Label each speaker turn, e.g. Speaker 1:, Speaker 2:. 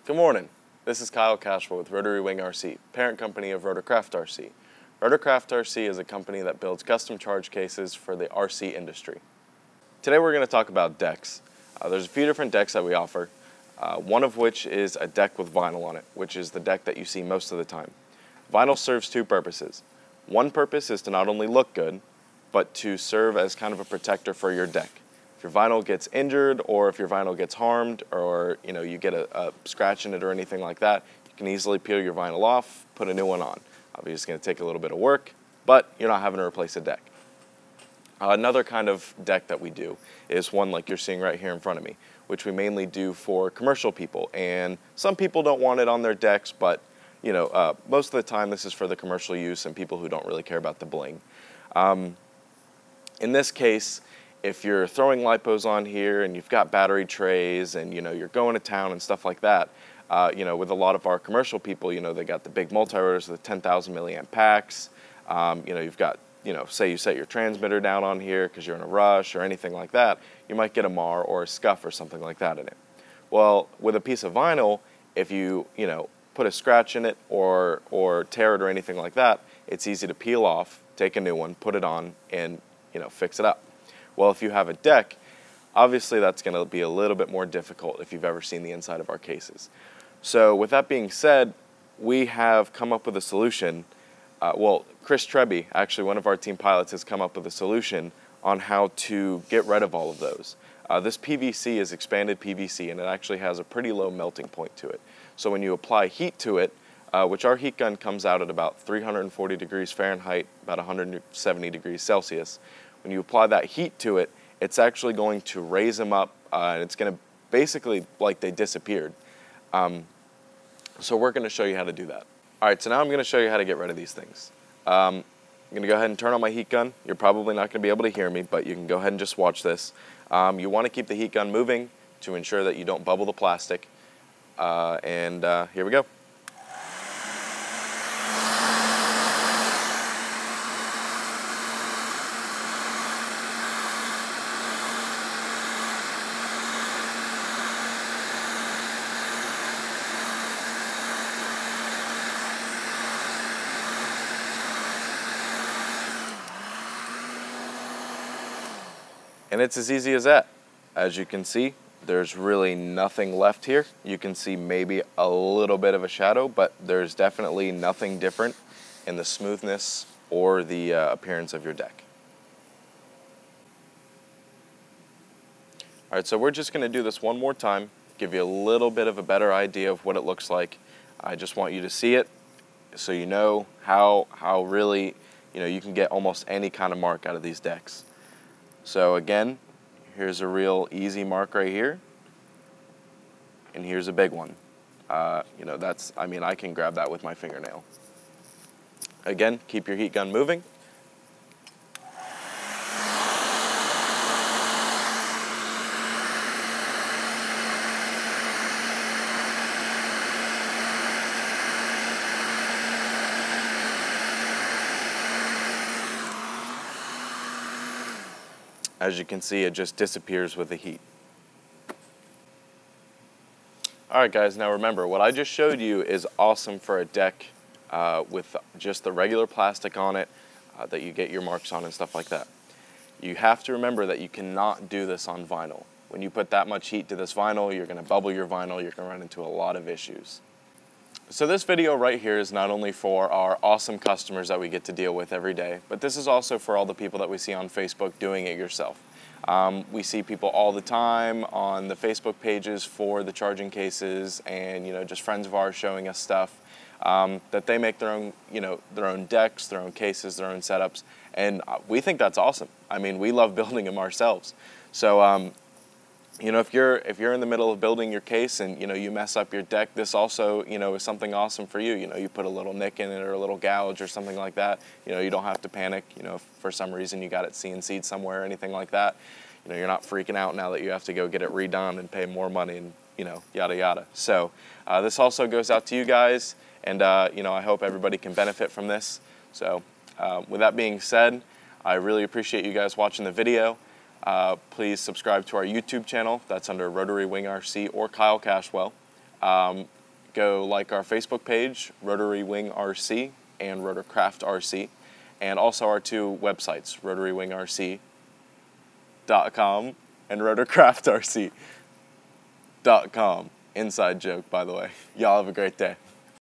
Speaker 1: Good morning. This is Kyle Cashwell with Rotary Wing RC, parent company of RotorCraftRc. RotorCraftRc is a company that builds custom charge cases for the RC industry. Today we're going to talk about decks. There's a few different decks that we offer, one of which is a deck with vinyl on it, which is the deck that you see most of the time. Vinyl serves two purposes. One purpose is to not only look good, but to serve as kind of a protector for your deck. If your vinyl gets injured, or if your vinyl gets harmed, or you get a scratch in it or anything like that, you can easily peel your vinyl off, put a new one on. Obviously it's going to take a little bit of work, but you're not having to replace a deck. Another kind of deck that we do is one like you're seeing right here in front of me, which we mainly do for commercial people. And some people don't want it on their decks, but most of the time this is for the commercial use and people who don't really care about the bling. In this case, if you're throwing lipos on here and you've got battery trays and you're going to town and stuff like that, with a lot of our commercial people, they got the big multi-rotors with 10,000 milliamp packs. You've got, say you set your transmitter down on here because you're in a rush or anything like that, you might get a mar or a scuff or something like that in it. Well, with a piece of vinyl, if you put a scratch in it or tear it or anything like that, it's easy to peel off, take a new one, put it on, and fix it up. Well, if you have a deck, obviously that's going to be a little bit more difficult if you've ever seen the inside of our cases. So with that being said, we have come up with a solution. Chris Trebby, actually one of our team pilots, has come up with a solution on how to get rid of all of those. This PVC is expanded PVC, and it actually has a pretty low melting point to it. So when you apply heat to it, which our heat gun comes out at about 340 degrees Fahrenheit, about 170 degrees Celsius, when you apply that heat to it, it's actually going to raise them up, and it's going to basically like they disappeared. So we're going to show you how to do that. All right, so now I'm going to show you how to get rid of these things. I'm going to go ahead and turn on my heat gun. You're probably not going to be able to hear me, but you can go ahead and just watch this. You want to keep the heat gun moving to ensure that you don't bubble the plastic. Here we go. And it's as easy as that. As you can see, there's really nothing left here. You can see maybe a little bit of a shadow, but there's definitely nothing different in the smoothness or the appearance of your deck. All right, so we're just gonna do this one more time, give you a little bit of a better idea of what it looks like. I just want you to see it so you know how really, you can get almost any kind of mark out of these decks. So again, here's a real easy mark right here, and here's a big one. I can grab that with my fingernail. Again, keep your heat gun moving. As you can see, it just disappears with the heat. All right, guys, now remember, what I just showed you is awesome for a deck with just the regular plastic on it that you get your marks on and stuff like that. You have to remember that you cannot do this on vinyl. When you put that much heat to this vinyl, you're gonna bubble your vinyl, you're gonna run into a lot of issues. So this video right here is not only for our awesome customers that we get to deal with every day, but this is also for all the people that we see on Facebook doing it yourself. We see people all the time on the Facebook pages for the charging cases, and just friends of ours showing us stuff that they make their own decks, their own cases, their own setups, and we think that's awesome. I mean, we love building them ourselves. So if you're in the middle of building your case and you mess up your deck, this also is something awesome for you. You put a little nick in it or a little gouge or something like that. You don't have to panic. If for some reason you got it CNC'd somewhere or anything like that, you're not freaking out now that you have to go get it redone and pay more money and yada yada. So this also goes out to you guys, and I hope everybody can benefit from this. So with that being said, I really appreciate you guys watching the video. Please subscribe to our YouTube channel. That's under Rotary Wing RC or Kyle Cashwell. Go like our Facebook page, Rotary Wing RC and RotorCraftRc, and also our two websites, rotarywingrc.com and RotorCraftRc.com. Inside joke, by the way. Y'all have a great day.